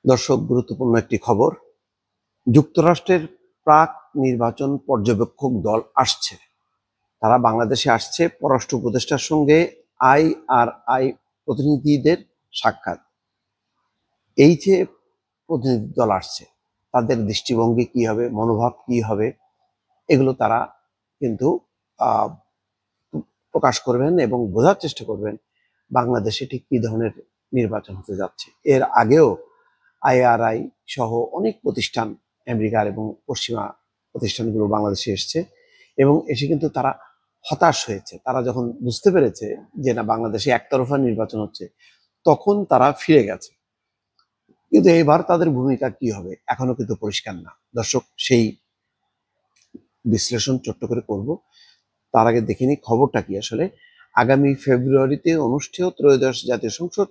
দর্শক, গুরুত্বপূর্ণ একটি খবর। যুক্তরাষ্ট্রের প্রাক নির্বাচন পর্যবেক্ষক দল আসছে। তারা বাংলাদেশে আসছে পররাষ্ট্র উপদেষ্টার সঙ্গে IRI প্রতিনিধিদের সাক্ষাৎ। এই যে প্রতিনিধি দল আসছে, তাদের দৃষ্টিভঙ্গি কি হবে, মনোভাব কি হবে, এগুলো তারা কিন্তু প্রকাশ করবেন এবং বোঝার চেষ্টা করবেন বাংলাদেশে ঠিক কি ধরনের নির্বাচন হতে যাচ্ছে। এর আগেও IRI সহ অনেক প্রতিষ্ঠান, আমেরিকার এবং পশ্চিমা প্রতিষ্ঠানগুলো বাংলাদেশে এসছে এবং এসে কিন্তু তারা হতাশ হয়েছে। তারা যখন বুঝতে পেরেছে যে না, বাংলাদেশে একতরফা নির্বাচন হচ্ছে, তখন তারা ফিরে গেছে। কিন্তু এবার তাদের ভূমিকা কি হবে এখনো কিন্তু পরিষ্কার না। দর্শক, সেই বিশ্লেষণ ছোট্ট করে করব। তার আগে দেখে নিই খবরটা কি আসলে। আগামী ফেব্রুয়ারিতে অনুষ্ঠেয় ত্রয়োদশ জাতীয় সংসদ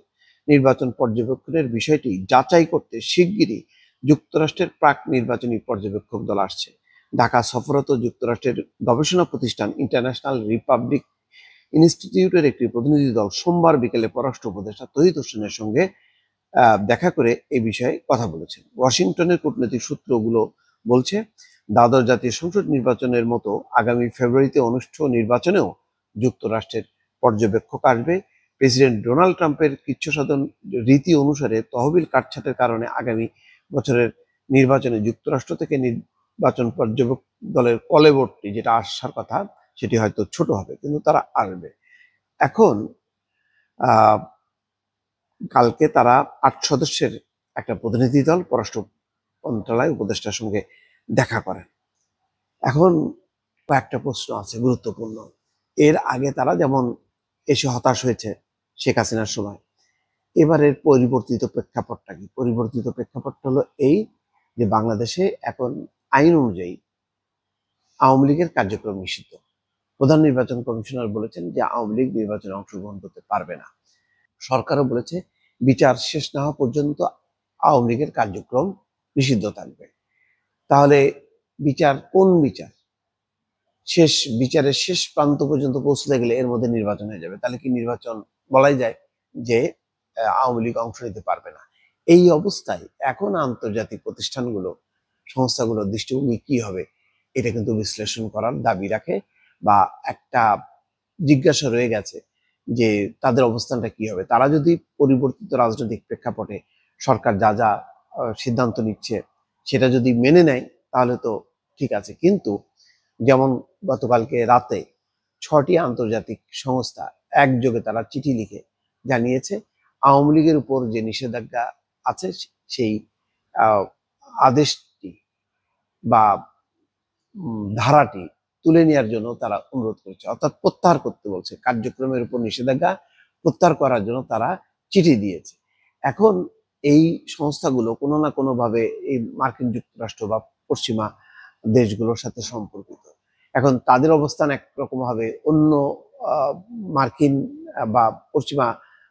নির্বাচন পর্যবেক্ষণের বিষয়টি যাচাই করতে শিগগিরই যুক্তরাষ্ট্রের প্রাক নির্বাচনী পর্যবেক্ষক দল আসছে। ঢাকা সফররত যুক্তরাষ্ট্রের গবেষণা প্রতিষ্ঠান ইন্টারন্যাশনাল রিপাবলিক ইনস্টিটিউটের একটি প্রতিনিধি দল সোমবার বিকেলে পররাষ্ট্র উপদেষ্টা তৌহিদ হোসেনের সঙ্গে দেখা করে এই বিষয়ে কথা বলেছেন। ওয়াশিংটনের কূটনৈতিক সূত্রগুলো বলছে, দ্বাদশ জাতীয় সংসদ নির্বাচনের মতো আগামী ফেব্রুয়ারিতে অনুষ্ঠেয় নির্বাচনেও যুক্তরাষ্ট্রের পর্যবেক্ষক আসবে। প্রেসিডেন্ট ডোনাল্ড ট্রাম্পের কৃচ্ছসাধন রীতি অনুসারে তহবিল কাটছাঁটের কারণে আগামী বছরের নির্বাচনে যুক্তরাষ্ট্র থেকে নির্বাচন পর্যবেক্ষক দলের কলেবরটি যেটা আসার কথা, সেটি হয়তো ছোট হবে, কিন্তু তারা আসবে। এখন কালকে তারা ৮ সদস্যের একটা প্রতিনিধি দল পররাষ্ট্র মন্ত্রণালয় উপদেষ্টার সঙ্গে দেখা করেন। এখন কয়েকটা প্রশ্ন আছে গুরুত্বপূর্ণ। এর আগে তারা যেমন এসে হতাশ হয়েছে শেখ হাসিনার সময়, এবারের পরিবর্তিত প্রেক্ষাপটটা কি? পরিবর্তিত প্রেক্ষাপটটা হলো এই যে বাংলাদেশে এখন আইন অনুযায়ী আওয়ামী লীগের কার্যক্রম নিষিদ্ধ। প্রধান নির্বাচন কমিশনার বলেছেন যে আওয়ামী লীগ নির্বাচনে অংশগ্রহণ করতে পারবে না। সরকারও বলেছে বিচার শেষ না হওয়া পর্যন্ত আওয়ামী লীগের কার্যক্রম নিষিদ্ধ থাকবে। তাহলে বিচার কোন বিচার? বিচারের শেষ প্রান্ত পর্যন্ত পৌঁছতে গেলে এর মধ্যে নির্বাচন হয়ে যাবে। তাহলে কি নির্বাচন বলাই যায় যে আওয়ামী লীগ অংশ নিতে পারবে না? এই অবস্থায় এখন আন্তর্জাতিক প্রতিষ্ঠানগুলো, সংস্থাগুলোর দৃষ্টিভঙ্গি কি হবে, এটা কিন্তু বিশ্লেষণ করার দাবি রাখে বা একটা জিজ্ঞাসা রয়ে গেছে যে তাদের অবস্থানটা কি হবে। তারা যদি পরিবর্তিত রাজনৈতিক প্রেক্ষাপটে সরকার যা যা সিদ্ধান্ত নিচ্ছে সেটা যদি মেনে নেয় তাহলে তো ঠিক আছে, কিন্তু যেমন গতকালকে রাতে 6টি আন্তর্জাতিক সংস্থা একযোগে তারা চিঠি লিখে জানিয়েছে আওয়ামী লীগের উপর যে নিষেধাজ্ঞা আছে সেই আদেশটি বা ধারাটি তুলে নেওয়ার জন্য তারা অনুরোধ করছে, অর্থাৎ প্রত্যাহার করতে বলছে। কার্যক্রমের উপর নিষেধাজ্ঞা প্রত্যাহার করার জন্য তারা চিঠি দিয়েছে। এখন এই সংস্থাগুলো কোনো না কোনো ভাবে এই মার্কিন যুক্তরাষ্ট্র বা পশ্চিমা দেশগুলোর সাথে সম্পর্কিত। এখন তাদের অবস্থান একরকম হবে, অন্য মার্কিন বা পশ্চিমা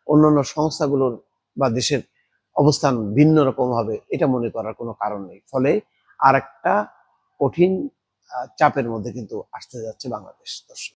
অন্যান্য সংস্থাগুলোর বা দেশের অবস্থান ভিন্ন রকম হবে, এটা মনে করার কোনো কারণ নেই। ফলে আর একটা কঠিন চাপের মধ্যে কিন্তু আসতে যাচ্ছে বাংলাদেশ। দর্শক।